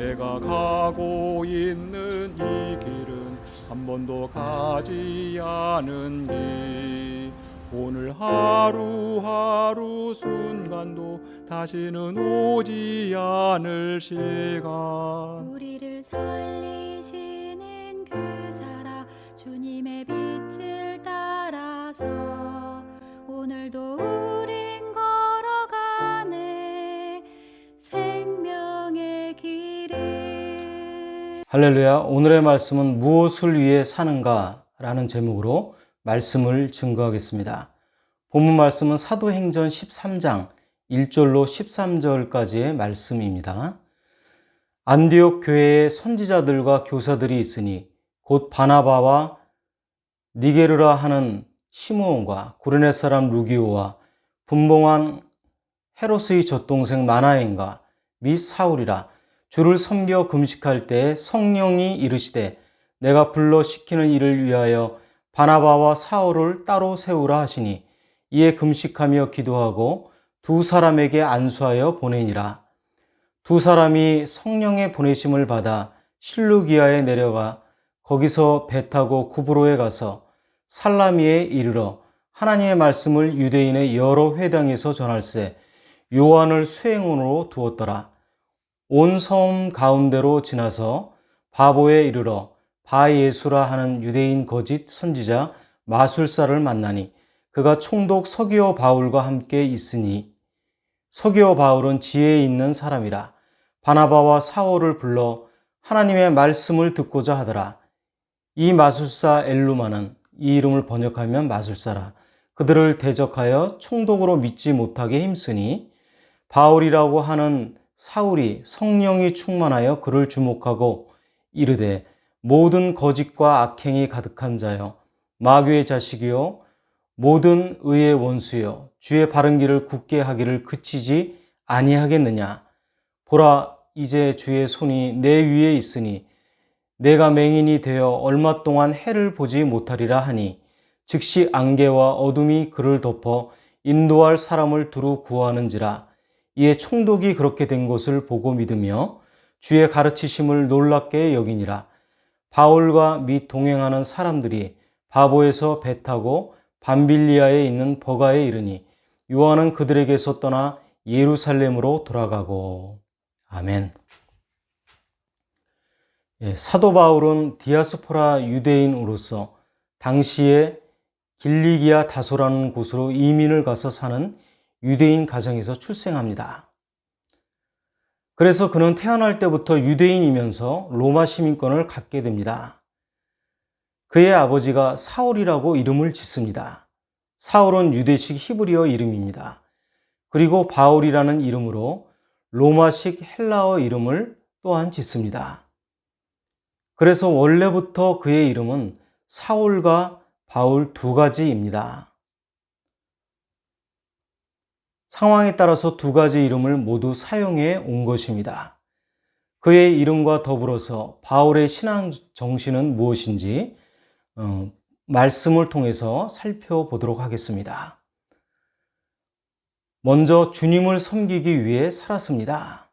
내가 가고 있는 이 길은 한 번도 가지 않은 길. 오늘 하루하루 순간도 다시는 오지 않을 시간. 우리를 살리시는 그 사랑 주님의 빛을 따라서 오늘도 우린 걸어가네 생명의 길을. 할렐루야. 오늘의 말씀은 무엇을 위해 사는가 라는 제목으로 말씀을 증거하겠습니다. 본문 말씀은 사도행전 13장 1절로 13절까지의 말씀입니다. 안디옥 교회에 선지자들과 교사들이 있으니 곧 바나바와 니게르라 하는 시므온과 구레네 사람 루기오와 분봉한 헤롯의 젖동생 마나엔과 및 사울이라. 주를 섬겨 금식할 때에 성령이 이르시되 내가 불러 시키는 일을 위하여 바나바와 사울을 따로 세우라 하시니 이에 금식하며 기도하고 두 사람에게 안수하여 보내니라. 두 사람이 성령의 보내심을 받아 실루기아에 내려가 거기서 배 타고 구브로에 가서 살라미에 이르러 하나님의 말씀을 유대인의 여러 회당에서 전할세 요한을 수행원으로 두었더라. 온 섬 가운데로 지나서 바보에 이르러 바예수라 하는 유대인 거짓 선지자 마술사를 만나니 그가 총독 서기오 바울과 함께 있으니 서기오 바울은 지혜에 있는 사람이라. 바나바와 사울을 불러 하나님의 말씀을 듣고자 하더라. 이 마술사 엘루마는, 이 이름을 번역하면 마술사라, 그들을 대적하여 총독으로 믿지 못하게 힘쓰니 바울이라고 하는 사울이 성령이 충만하여 그를 주목하고 이르되 모든 거짓과 악행이 가득한 자여 마귀의 자식이요 모든 의의 원수여 주의 바른 길을 굳게 하기를 그치지 아니하겠느냐. 보라, 이제 주의 손이 내 위에 있으니 내가 맹인이 되어 얼마 동안 해를 보지 못하리라 하니 즉시 안개와 어둠이 그를 덮어 인도할 사람을 두루 구하는지라. 이에 총독이 그렇게 된 것을 보고 믿으며 주의 가르치심을 놀랍게 여기니라. 바울과 및 동행하는 사람들이 바보에서 배 타고 밤빌리아에 있는 버가에 이르니 요한은 그들에게서 떠나 예루살렘으로 돌아가고. 아멘. 사도 바울은 디아스포라 유대인으로서 당시에 길리기아 다소라는 곳으로 이민을 가서 사는 유대인 가정에서 출생합니다. 그래서 그는 태어날 때부터 유대인이면서 로마 시민권을 갖게 됩니다. 그의 아버지가 사울이라고 이름을 짓습니다. 사울은 유대식 히브리어 이름입니다. 그리고 바울이라는 이름으로 로마식 헬라어 이름을 또한 짓습니다. 그래서 원래부터 그의 이름은 사울과 바울 두 가지입니다. 상황에 따라서 두 가지 이름을 모두 사용해 온 것입니다. 그의 이름과 더불어서 바울의 신앙 정신은 무엇인지 말씀을 통해서 살펴보도록 하겠습니다. 먼저 주님을 섬기기 위해 살았습니다.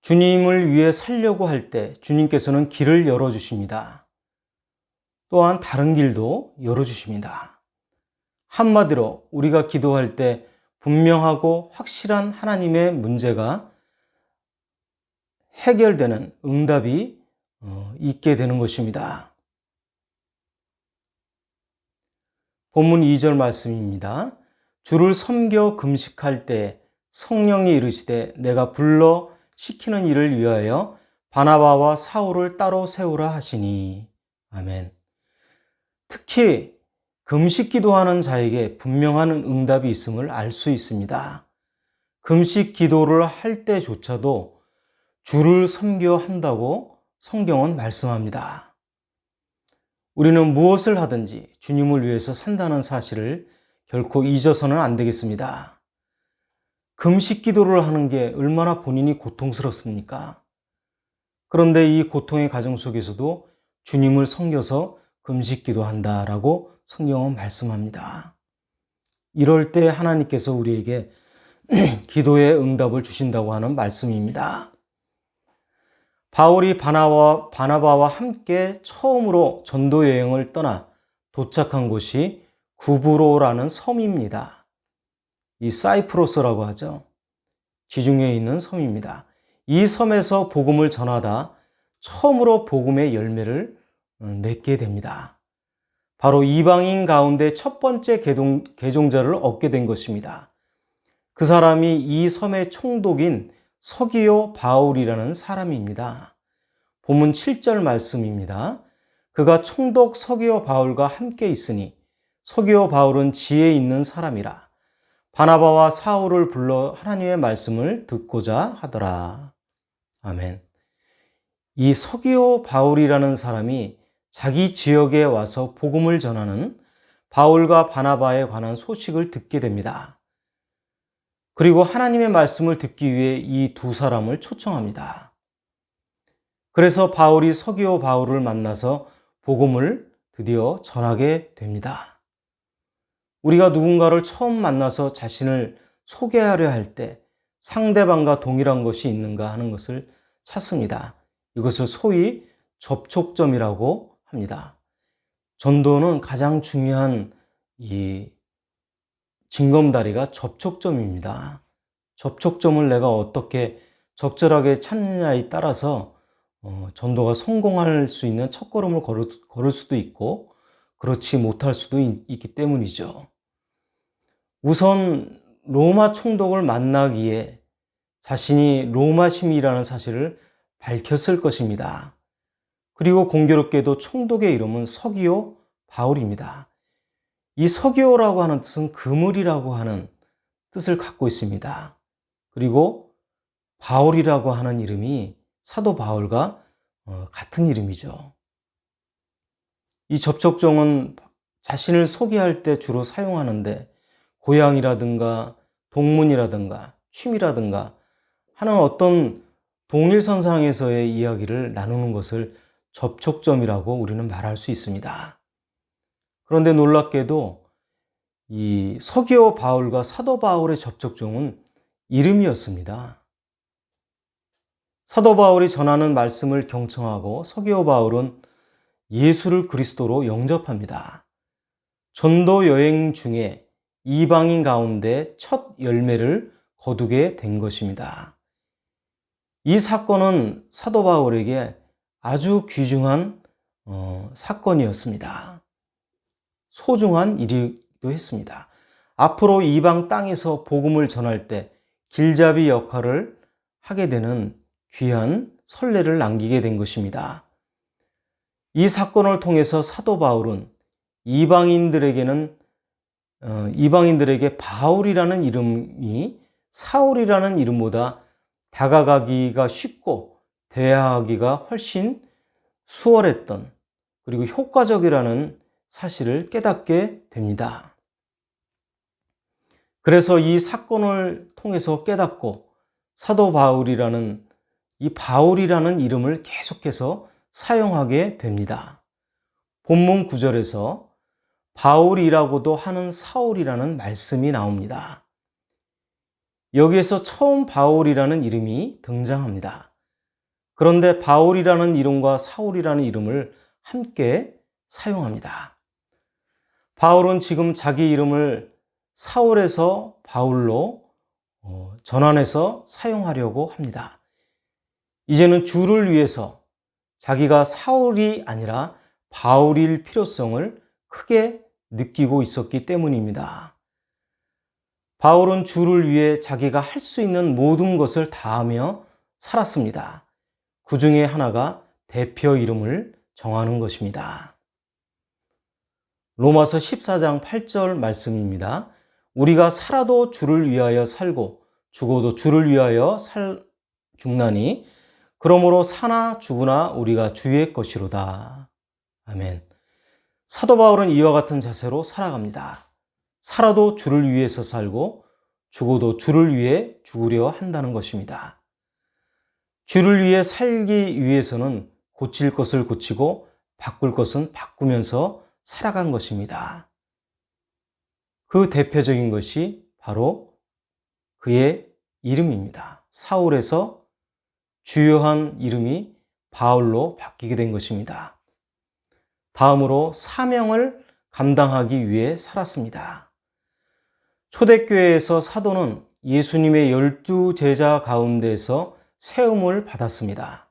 주님을 위해 살려고 할 때 주님께서는 길을 열어주십니다. 또한 다른 길도 열어주십니다. 한마디로 우리가 기도할 때 분명하고 확실한 하나님의 문제가 해결되는 응답이 있게 되는 것입니다. 본문 2절 말씀입니다. 주를 섬겨 금식할 때 성령이 이르시되 내가 불러 시키는 일을 위하여 바나바와 사울을 따로 세우라 하시니. 아멘. 특히 금식 기도하는 자에게 분명한 응답이 있음을 알 수 있습니다. 금식 기도를 할 때조차도 주를 섬겨 한다고 성경은 말씀합니다. 우리는 무엇을 하든지 주님을 위해서 산다는 사실을 결코 잊어서는 안 되겠습니다. 금식 기도를 하는 게 얼마나 본인이 고통스럽습니까? 그런데 이 고통의 과정 속에서도 주님을 섬겨서 금식 기도한다라고 성경은 말씀합니다. 이럴 때 하나님께서 우리에게 기도의 응답을 주신다고 하는 말씀입니다. 바울이 바나바와 함께 처음으로 전도 여행을 떠나 도착한 곳이 구브로라는 섬입니다. 이 사이프러스라고 하죠. 지중해에 있는 섬입니다. 이 섬에서 복음을 전하다 처음으로 복음의 열매를 맺게 됩니다. 바로 이방인 가운데 첫 번째 개종자를 얻게 된 것입니다. 그 사람이 이 섬의 총독인 서기오 바울이라는 사람입니다. 본문 7절 말씀입니다. 그가 총독 서기오 바울과 함께 있으니 서기오 바울은 지혜 있는 사람이라 바나바와 사울을 불러 하나님의 말씀을 듣고자 하더라. 아멘. 이 서기오 바울이라는 사람이 자기 지역에 와서 복음을 전하는 바울과 바나바에 관한 소식을 듣게 됩니다. 그리고 하나님의 말씀을 듣기 위해 이 두 사람을 초청합니다. 그래서 바울이 서기오 바울을 만나서 복음을 드디어 전하게 됩니다. 우리가 누군가를 처음 만나서 자신을 소개하려 할 때 상대방과 동일한 것이 있는가 하는 것을 찾습니다. 이것을 소위 접촉점이라고 합니다. 전도는 가장 중요한 이 징검다리가 접촉점입니다. 접촉점을 내가 어떻게 적절하게 찾느냐에 따라서 전도가 성공할 수 있는 첫걸음을 걸을 수도 있고 그렇지 못할 수도 있기 때문이죠. 우선 로마 총독을 만나기에 자신이 로마 시민이라는 사실을 밝혔을 것입니다. 그리고 공교롭게도 총독의 이름은 서기오 바울입니다. 이 서기오라고 하는 뜻은 그물이라고 하는 뜻을 갖고 있습니다. 그리고 바울이라고 하는 이름이 사도 바울과 같은 이름이죠. 이 접촉종은 자신을 소개할 때 주로 사용하는데 고향이라든가 동문이라든가 취미라든가 하는 어떤 동일선상에서의 이야기를 나누는 것을 접촉점이라고 우리는 말할 수 있습니다. 그런데 놀랍게도 이 서기오 바울과 사도 바울의 접촉종은 이름이었습니다. 사도 바울이 전하는 말씀을 경청하고 서기오 바울은 예수를 그리스도로 영접합니다. 전도 여행 중에 이방인 가운데 첫 열매를 거두게 된 것입니다. 이 사건은 사도 바울에게 아주 귀중한 사건이었습니다. 소중한 일이기도 했습니다. 앞으로 이방 땅에서 복음을 전할 때 길잡이 역할을 하게 되는 귀한 선례를 남기게 된 것입니다. 이 사건을 통해서 사도 바울은 이방인들에게 바울이라는 이름이 사울이라는 이름보다 다가가기가 쉽고 대화하기가 훨씬 수월했던 그리고 효과적이라는 사실을 깨닫게 됩니다. 그래서 이 사건을 통해서 깨닫고 사도 바울이라는 이름을 계속해서 사용하게 됩니다. 본문 9절에서 바울이라고도 하는 사울이라는 말씀이 나옵니다. 여기에서 처음 바울이라는 이름이 등장합니다. 그런데 바울이라는 이름과 사울이라는 이름을 함께 사용합니다. 바울은 지금 자기 이름을 사울에서 바울로 전환해서 사용하려고 합니다. 이제는 주를 위해서 자기가 사울이 아니라 바울일 필요성을 크게 느끼고 있었기 때문입니다. 바울은 주를 위해 자기가 할 수 있는 모든 것을 다하며 살았습니다. 그 중에 하나가 대표 이름을 정하는 것입니다. 로마서 14장 8절 말씀입니다. 우리가 살아도 주를 위하여 살고 죽어도 주를 위하여 죽나니 그러므로 사나 죽으나 우리가 주의 것이로다. 아멘. 사도 바울은 이와 같은 자세로 살아갑니다. 살아도 주를 위해서 살고 죽어도 주를 위해 죽으려 한다는 것입니다. 주를 위해 살기 위해서는 고칠 것을 고치고 바꿀 것은 바꾸면서 살아간 것입니다. 그 대표적인 것이 바로 그의 이름입니다. 사울에서 주요한 이름이 바울로 바뀌게 된 것입니다. 다음으로 사명을 감당하기 위해 살았습니다. 초대교회에서 사도는 예수님의 12제자 가운데서 세움을 받았습니다.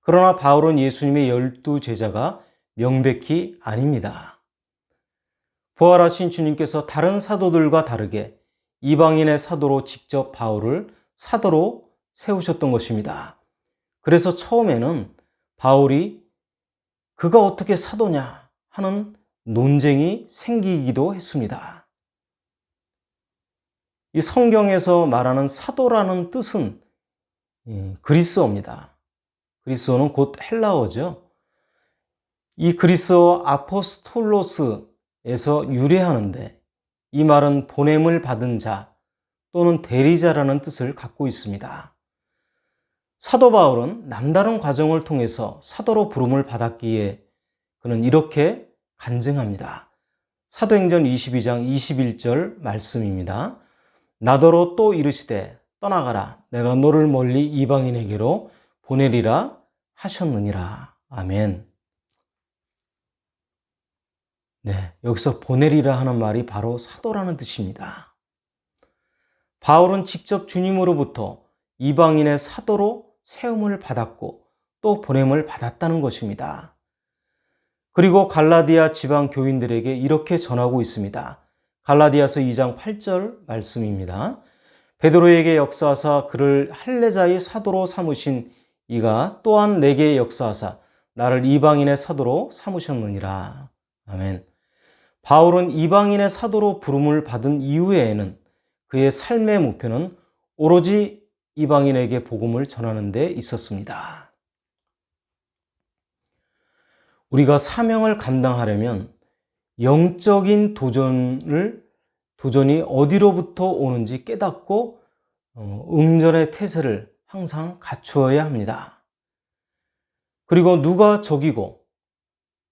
그러나 바울은 예수님의 12제자가 명백히 아닙니다. 부활하신 주님께서 다른 사도들과 다르게 이방인의 사도로 직접 바울을 사도로 세우셨던 것입니다. 그래서 처음에는 바울이 그가 어떻게 사도냐 하는 논쟁이 생기기도 했습니다. 이 성경에서 말하는 사도라는 뜻은 그리스어입니다. 그리스어는 곧 헬라어죠. 이 그리스어 아포스톨로스에서 유래하는데 이 말은 보냄을 받은 자 또는 대리자라는 뜻을 갖고 있습니다. 사도 바울은 남다른 과정을 통해서 사도로 부름을 받았기에 그는 이렇게 간증합니다. 사도행전 22장 21절 말씀입니다. 나더러 또 이르시되 떠나가라 내가 너를 멀리 이방인에게로 보내리라 하셨느니라. 아멘. 네, 여기서 보내리라 하는 말이 바로 사도라는 뜻입니다. 바울은 직접 주님으로부터 이방인의 사도로 세움을 받았고 또 보냄을 받았다는 것입니다. 그리고 갈라디아 지방 교인들에게 이렇게 전하고 있습니다. 갈라디아서 2장 8절 말씀입니다. 베드로에게 역사하사 그를 할례자의 사도로 삼으신 이가 또한 내게 역사하사 나를 이방인의 사도로 삼으셨느니라. 아멘. 바울은 이방인의 사도로 부름을 받은 이후에는 그의 삶의 목표는 오로지 이방인에게 복음을 전하는 데 있었습니다. 우리가 사명을 감당하려면 영적인 도전이 어디로부터 오는지 깨닫고 응전의 태세를 항상 갖추어야 합니다. 그리고 누가 적이고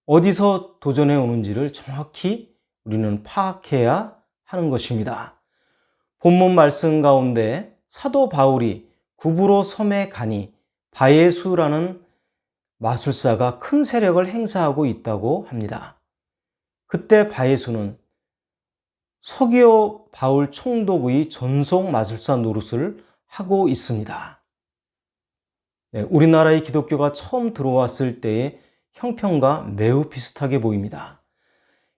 어디서 도전해 오는지를 정확히 우리는 파악해야 하는 것입니다. 본문 말씀 가운데 사도 바울이 구브로 섬에 가니 바예수라는 마술사가 큰 세력을 행사하고 있다고 합니다. 그때 바예수는 서기오 바울 총독의 전속 마술사 노릇을 하고 있습니다. 네, 우리나라의 기독교가 처음 들어왔을 때의 형편과 매우 비슷하게 보입니다.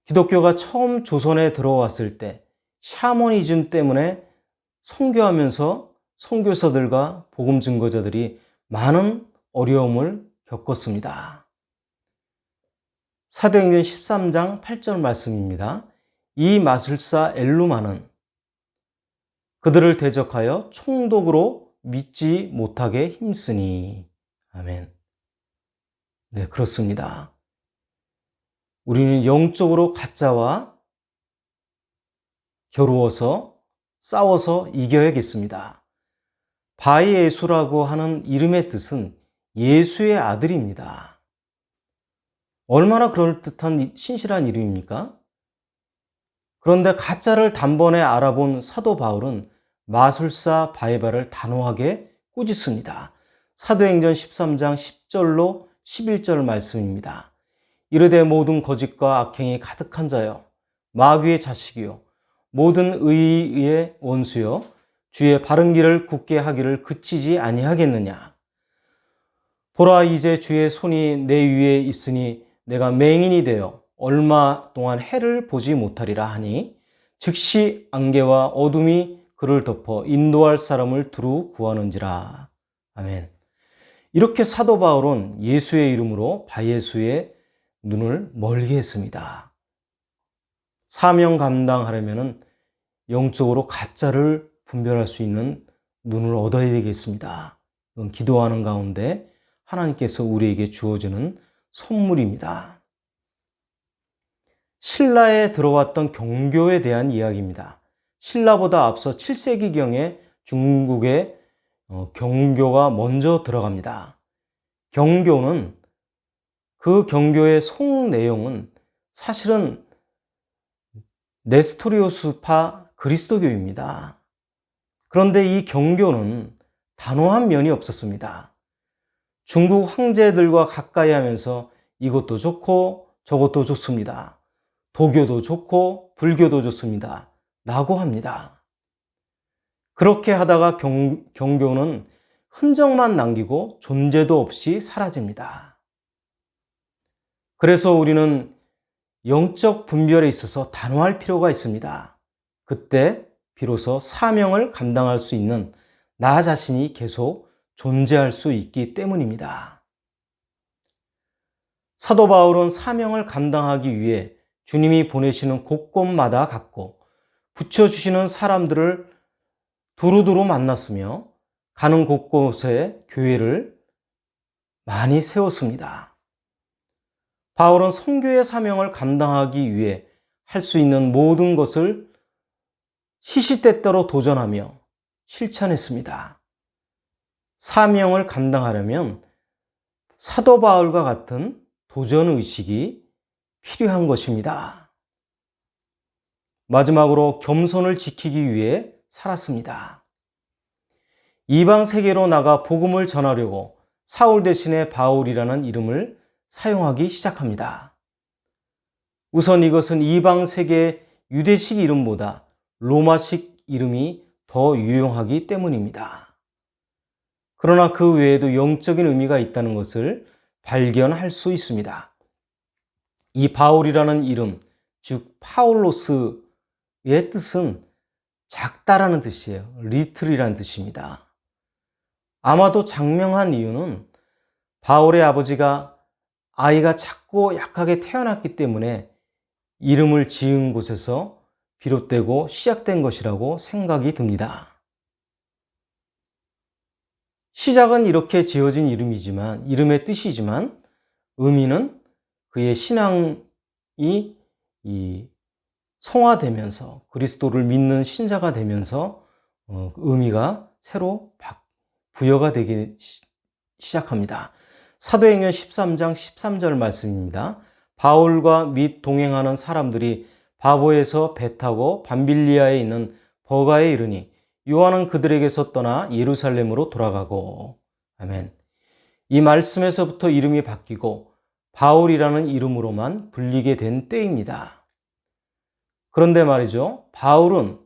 기독교가 처음 조선에 들어왔을 때 샤머니즘 때문에 선교하면서 선교사들과 복음 증거자들이 많은 어려움을 겪었습니다. 사도행전 13장 8절 말씀입니다. 이 마술사 엘루마는 그들을 대적하여 총독으로 믿지 못하게 힘쓰니. 아멘. 네, 그렇습니다. 우리는 영적으로 가짜와 겨루어서 싸워서 이겨야겠습니다. 바예수라고 하는 이름의 뜻은 예수의 아들입니다. 얼마나 그럴듯한 신실한 이름입니까? 그런데 가짜를 단번에 알아본 사도 바울은 마술사 바에바를 단호하게 꾸짖습니다. 사도행전 13장 10절로 11절 말씀입니다. 이르되 모든 거짓과 악행이 가득한 자여 마귀의 자식이요 모든 의의 원수여 주의 바른 길을 굳게 하기를 그치지 아니하겠느냐. 보라 이제 주의 손이 내 위에 있으니 내가 맹인이 되어 얼마 동안 해를 보지 못하리라 하니 즉시 안개와 어둠이 그를 덮어 인도할 사람을 두루 구하는지라. 아멘. 이렇게 사도 바울은 예수의 이름으로 바예수의 눈을 멀게 했습니다. 사명 감당하려면 영적으로 가짜를 분별할 수 있는 눈을 얻어야 되겠습니다. 이건 기도하는 가운데 하나님께서 우리에게 주어지는 선물입니다. 신라에 들어왔던 경교에 대한 이야기입니다. 신라보다 앞서 7세기경에 중국에 경교가 먼저 들어갑니다. 경교는 그 경교의 속 내용은 사실은 네스토리오스파 그리스도교입니다. 그런데 이 경교는 단호한 면이 없었습니다. 중국 황제들과 가까이 하면서 이것도 좋고 저것도 좋습니다. 도교도 좋고 불교도 좋습니다. 라고 합니다. 그렇게 하다가 경교는 흔적만 남기고 존재도 없이 사라집니다. 그래서 우리는 영적 분별에 있어서 단호할 필요가 있습니다. 그때 비로소 사명을 감당할 수 있는 나 자신이 계속 존재할 수 있기 때문입니다. 사도 바울은 사명을 감당하기 위해 주님이 보내시는 곳곳마다 갔고 붙여주시는 사람들을 두루두루 만났으며 가는 곳곳에 교회를 많이 세웠습니다. 바울은 선교의 사명을 감당하기 위해 할 수 있는 모든 것을 시시때때로 도전하며 실천했습니다. 사명을 감당하려면 사도 바울과 같은 도전의식이 필요한 것입니다. 마지막으로 겸손을 지키기 위해 살았습니다. 이방 세계로 나가 복음을 전하려고 사울 대신에 바울이라는 이름을 사용하기 시작합니다. 우선 이것은 이방 세계의 유대식 이름보다 로마식 이름이 더 유용하기 때문입니다. 그러나 그 외에도 영적인 의미가 있다는 것을 발견할 수 있습니다. 이 바울이라는 이름, 즉 파울로스의 뜻은 작다라는 뜻이에요. 리틀이라는 뜻입니다. 아마도 장명한 이유는 바울의 아버지가 아이가 작고 약하게 태어났기 때문에 이름을 지은 곳에서 비롯되고 시작된 것이라고 생각이 듭니다. 시작은 이렇게 지어진 이름의 뜻이지만 의미는 그의 신앙이 성화되면서 그리스도를 믿는 신자가 되면서 의미가 새로 부여가 되기 시작합니다. 사도행전 13장 13절 말씀입니다. 바울과 및 동행하는 사람들이 바보에서 배 타고 밤빌리아에 있는 버가에 이르니 요한은 그들에게서 떠나 예루살렘으로 돌아가고. 아멘. 이 말씀에서부터 이름이 바뀌고 바울이라는 이름으로만 불리게 된 때입니다. 그런데 말이죠. 바울은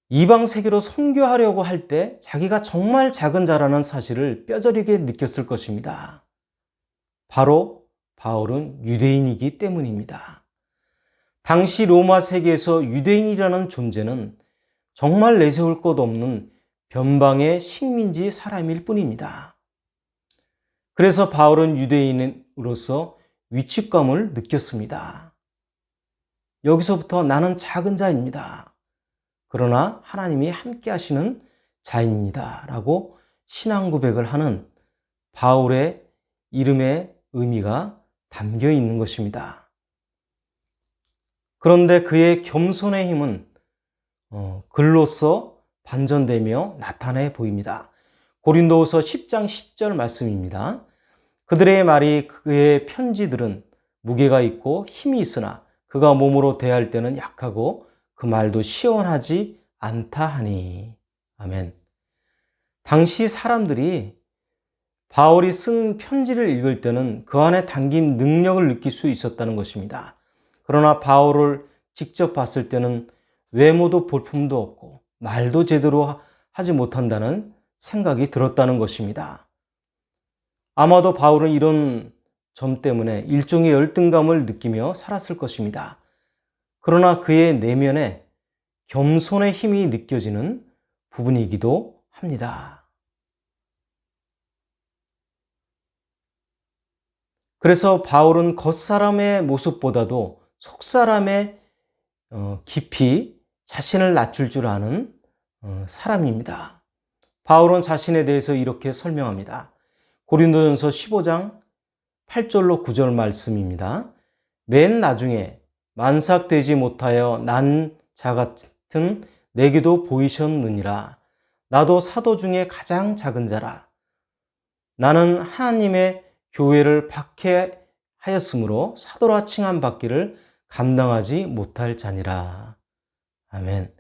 이방 세계로 선교하려고 할 때 자기가 정말 작은 자라는 사실을 뼈저리게 느꼈을 것입니다. 바로 바울은 유대인이기 때문입니다. 당시 로마 세계에서 유대인이라는 존재는 정말 내세울 것 없는 변방의 식민지 사람일 뿐입니다. 그래서 바울은 유대인으로서 위축감을 느꼈습니다. 여기서부터 나는 작은 자입니다. 그러나 하나님이 함께 하시는 자입니다. 라고 신앙 고백을 하는 바울의 이름의 의미가 담겨 있는 것입니다. 그런데 그의 겸손의 힘은 글로써 반전되며 나타내 보입니다. 고린도후서 10장 10절 말씀입니다. 그들의 말이 그의 편지들은 무게가 있고 힘이 있으나 그가 몸으로 대할 때는 약하고 그 말도 시원하지 않다 하니. 아멘. 당시 사람들이 바울이 쓴 편지를 읽을 때는 그 안에 담긴 능력을 느낄 수 있었다는 것입니다. 그러나 바울을 직접 봤을 때는 외모도 볼품도 없고 말도 제대로 하지 못한다는 생각이 들었다는 것입니다. 아마도 바울은 이런 점 때문에 일종의 열등감을 느끼며 살았을 것입니다. 그러나 그의 내면에 겸손의 힘이 느껴지는 부분이기도 합니다. 그래서 바울은 겉사람의 모습보다도 속사람의 깊이 자신을 낮출 줄 아는 사람입니다. 바울은 자신에 대해서 이렇게 설명합니다. 고린도전서 15장 8절로 9절 말씀입니다. 맨 나중에 만삭되지 못하여 난 자 같은 내게도 보이셨느니라. 나도 사도 중에 가장 작은 자라. 나는 하나님의 교회를 박해하였으므로 사도라 칭함 받기를 감당하지 못할 자니라. 아멘.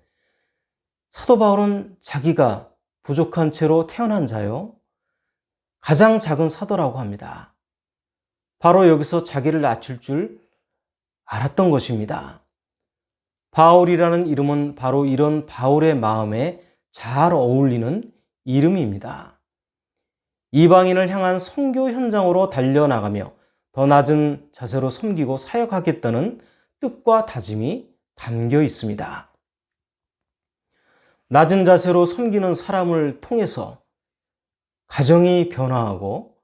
사도 바울은 자기가 부족한 채로 태어난 자요, 가장 작은 사도라고 합니다. 바로 여기서 자기를 낮출 줄 알았던 것입니다. 바울이라는 이름은 바로 이런 바울의 마음에 잘 어울리는 이름입니다. 이방인을 향한 선교 현장으로 달려나가며 더 낮은 자세로 섬기고 사역하겠다는 뜻과 다짐이 담겨 있습니다. 낮은 자세로 섬기는 사람을 통해서 가정이 변화하고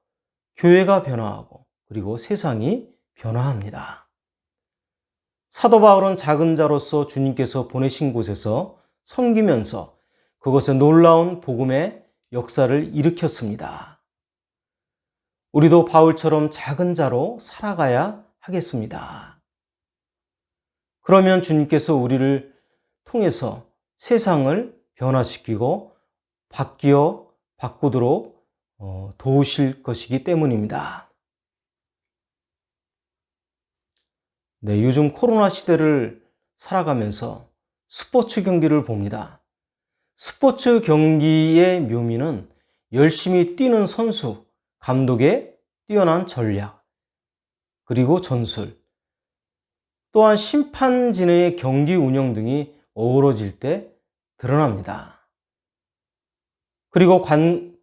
교회가 변화하고 그리고 세상이 변화합니다. 사도 바울은 작은 자로서 주님께서 보내신 곳에서 섬기면서 그곳에 놀라운 복음의 역사를 일으켰습니다. 우리도 바울처럼 작은 자로 살아가야 하겠습니다. 그러면 주님께서 우리를 통해서 세상을 변화시키고 바꾸도록 도우실 것이기 때문입니다. 네, 요즘 코로나 시대를 살아가면서 스포츠 경기를 봅니다. 스포츠 경기의 묘미는 열심히 뛰는 선수, 감독의 뛰어난 전략, 그리고 전술, 또한 심판진의 경기 운영 등이 어우러질 때 드러납니다. 그리고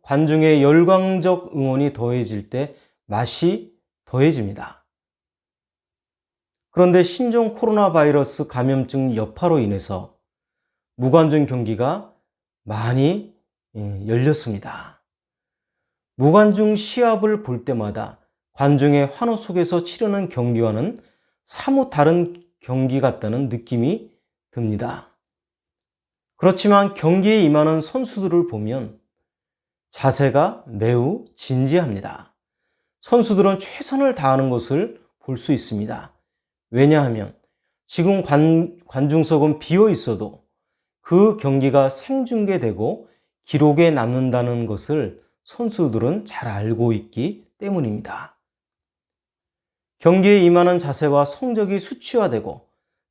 관중의 열광적 응원이 더해질 때 맛이 더해집니다. 그런데 신종 코로나 바이러스 감염증 여파로 인해서 무관중 경기가 많이 열렸습니다. 무관중 시합을 볼 때마다 관중의 환호 속에서 치르는 경기와는 사뭇 다른 경기 같다는 느낌이 듭니다. 그렇지만 경기에 임하는 선수들을 보면 자세가 매우 진지합니다. 선수들은 최선을 다하는 것을 볼 수 있습니다. 왜냐하면 지금 관중석은 비어 있어도 그 경기가 생중계되고 기록에 남는다는 것을 선수들은 잘 알고 있기 때문입니다. 경기에 임하는 자세와 성적이 수치화되고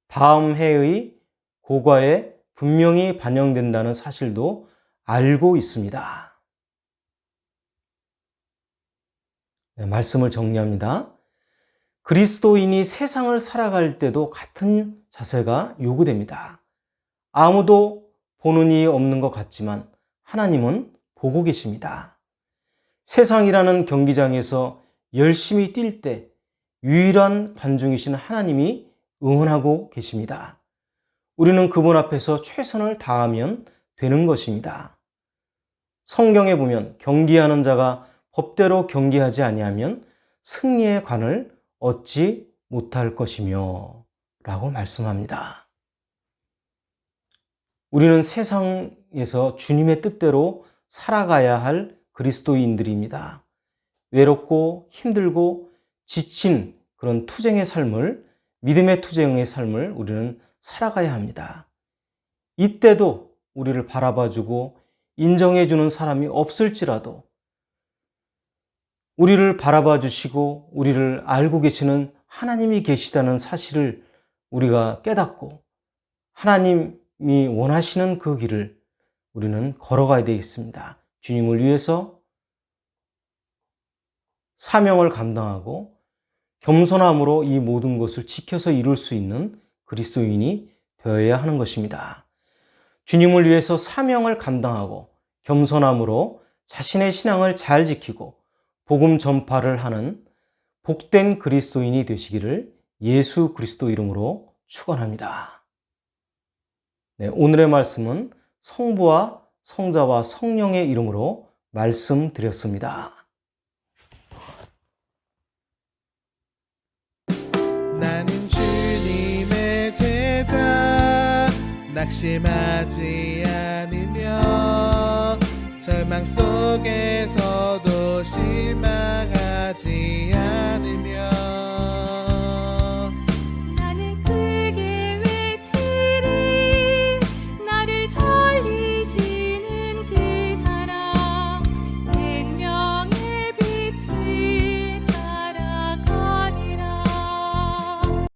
다음 해의 고과에 분명히 반영된다는 사실도 알고 있습니다. 네, 말씀을 정리합니다. 그리스도인이 세상을 살아갈 때도 같은 자세가 요구됩니다. 아무도 보는 이 없는 것 같지만 하나님은 보고 계십니다. 세상이라는 경기장에서 열심히 뛸 때 유일한 관중이신 하나님이 응원하고 계십니다. 우리는 그분 앞에서 최선을 다하면 되는 것입니다. 성경에 보면 경기하는 자가 법대로 경기하지 아니하면 승리의 관을 얻지 못할 것이며 라고 말씀합니다. 우리는 세상에서 주님의 뜻대로 살아가야 할 그리스도인들입니다. 외롭고 힘들고 지친 그런 투쟁의 삶을, 믿음의 투쟁의 삶을 우리는 살아가야 합니다. 이때도 우리를 바라봐주고 인정해주는 사람이 없을지라도 우리를 바라봐주시고 우리를 알고 계시는 하나님이 계시다는 사실을 우리가 깨닫고 하나님이 원하시는 그 길을 우리는 걸어가야 되겠습니다. 주님을 위해서 사명을 감당하고 겸손함으로 이 모든 것을 지켜서 이룰 수 있는 그리스도인이 되어야 하는 것입니다. 주님을 위해서 사명을 감당하고 겸손함으로 자신의 신앙을 잘 지키고 복음 전파를 하는 복된 그리스도인이 되시기를 예수 그리스도 이름으로 축원합니다. 네, 오늘의 말씀은 성부와 성자와 성령의 이름으로 말씀드렸습니다. 나는 주님의 제자, 낙심하지 않으며 절망 속에서도 실망하지 않으며